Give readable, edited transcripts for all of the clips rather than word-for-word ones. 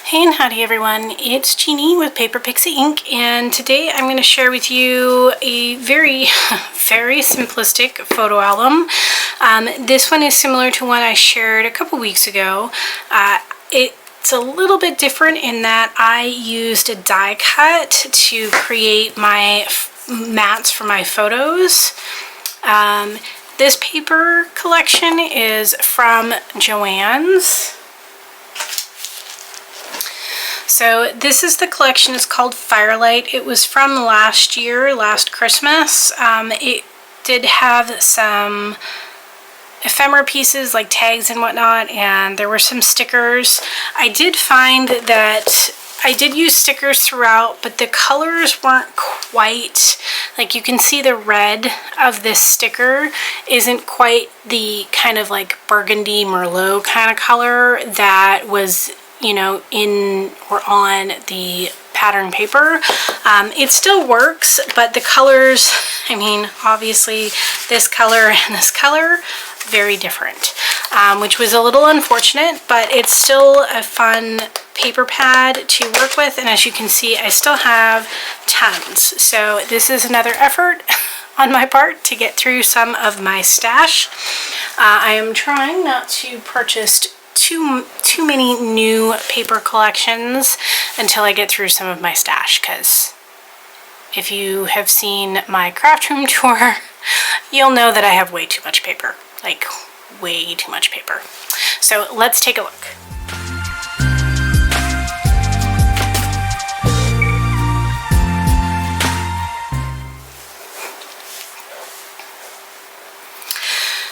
Hey and howdy everyone, it's Jeannie with Paper Pixie Ink, and today I'm going to share with you a very simplistic photo album. This one is similar to one I shared a couple weeks ago. It's a little bit different in that I used a die cut to create my mats for my photos. This paper collection is from Joann's. So this is the collection. It's called Firelight. It was from last year, last Christmas. It did have some ephemera pieces like tags and whatnot, and there were some stickers. I did find that I did use stickers throughout, but the colors weren't quite, like you can see the red of this sticker isn't quite the kind of like burgundy Merlot kind of color that was, you know, in or on the pattern paper. It still works, but the colors, I mean, obviously this color and this color, very different, which was a little unfortunate, but it's still a fun paper pad to work with, and as you can see, I still have tons. So this is another effort on my part to get through some of my stash. I am trying not to purchase too many new paper collections until I get through some of my stash, because if you have seen my craft room tour, you'll know that I have way too much paper, like way too much paper. So let's take a look.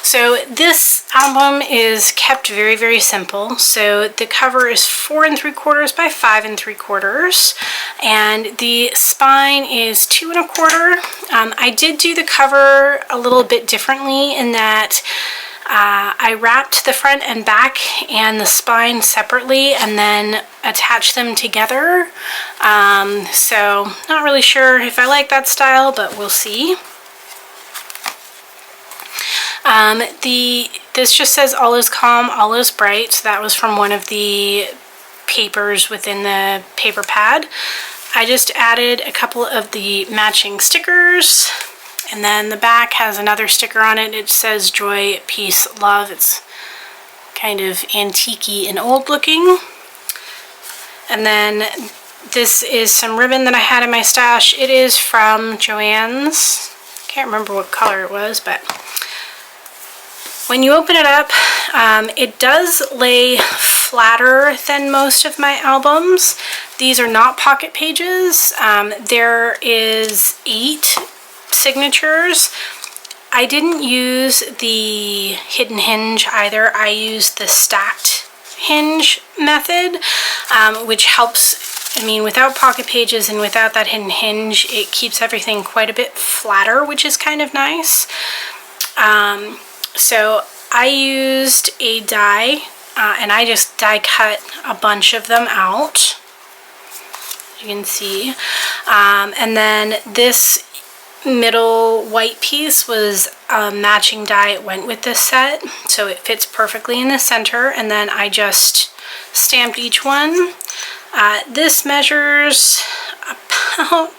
So this album is kept very simple. So the cover is 4 3/4 by 5 3/4, and the spine is 2 1/4. I did do the cover a little bit differently in that I wrapped the front and back and the spine separately and then attached them together. So not really sure if I like that style, but we'll see. This just says all is calm, all is bright. So that was from one of the papers within the paper pad. I just added a couple of the matching stickers, and then the back has another sticker on it. It says joy, peace, love. It's kind of antique-y and old looking. And then this is some ribbon that I had in my stash. It is from Joann's. Can't remember what color it was, but when you open it up, it does lay flatter than most of my albums. These are not pocket pages. There is 8 signatures. I didn't use the hidden hinge either. I used the stacked hinge method, which helps. I mean, without pocket pages and without that hidden hinge, it keeps everything quite a bit flatter, which is kind of nice. So I used a die, and I just die cut a bunch of them out, you can see. And then this middle white piece was a matching die. It went with this set, so it fits perfectly in the center, and then I just stamped each one. This measures about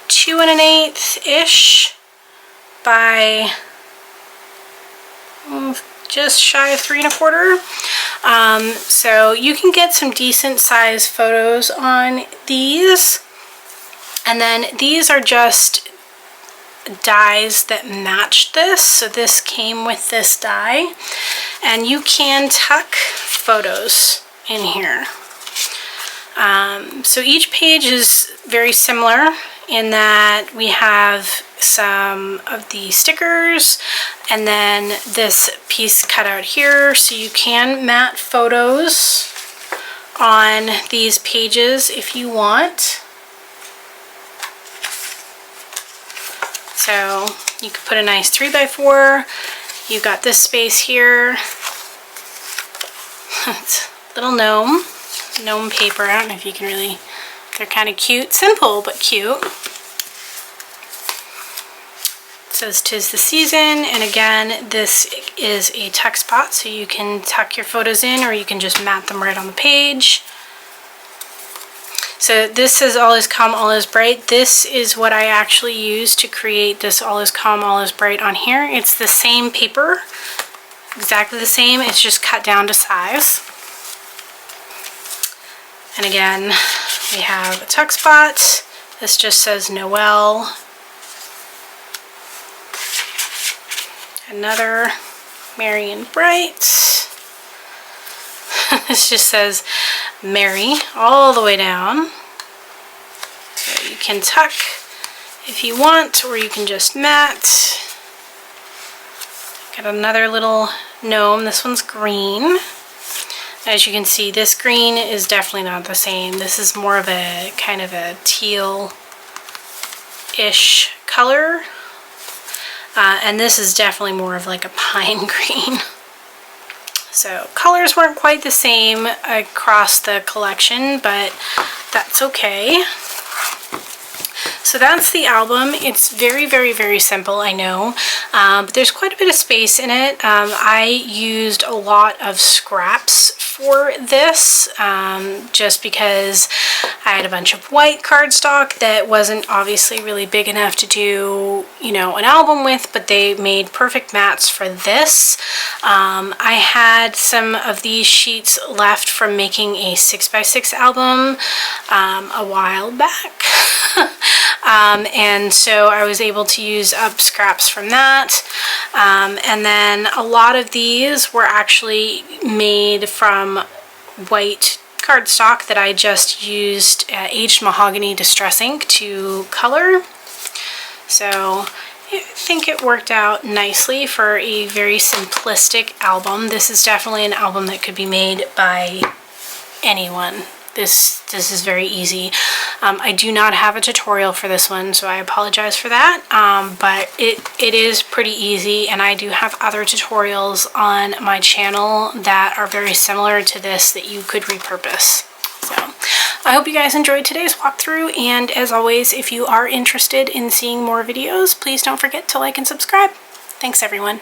2 1/8-ish by just shy of 3 1/4. So you can get some decent size photos on these. And then these are just dies that matched this. So this came with this die, and you can tuck photos in here. So each page is very similar in that we have some of the stickers and then this piece cut out here, so you can mat photos on these pages if you want. So you could put a nice 3x4. You've got this space here. It's a little gnome paper. I don't know if you can really, they're kind of cute, simple but cute. It says 'tis the season, and again, this is a tuck spot, so you can tuck your photos in or you can just mat them right on the page. So this is All Is Calm, All Is Bright. This is what I actually used to create this All Is Calm, All Is Bright on here. It's the same paper, exactly the same, it's just cut down to size. And again, we have a tuck spot. This just says Noel. Another Merry and Bright. This just says Merry all the way down. So you can tuck if you want, or you can just mat. Got another little gnome. This one's green. As you can see, this green is definitely not the same. This is more of a kind of a teal-ish color. And this is definitely more of like a pine green. So colors weren't quite the same across the collection, but that's okay. So that's the album. It's very, very, very simple, I know, but there's quite a bit of space in it. I used a lot of scraps for this, just because I had a bunch of white cardstock that wasn't obviously really big enough to do, you know, an album with, but they made perfect mats for this. I had some of these sheets left from making a 6x6 album a while back. And so I was able to use up scraps from that. And then a lot of these were actually made from white cardstock that I just used aged mahogany distress ink to color. So I think it worked out nicely for a very simplistic album. This is definitely an album that could be made by anyone. This is very easy. I do not have a tutorial for this one, so I apologize for that, but it is pretty easy, and I do have other tutorials on my channel that are very similar to this that you could repurpose. So I hope you guys enjoyed today's walkthrough, and as always, if you are interested in seeing more videos, please don't forget to like and subscribe. Thanks everyone.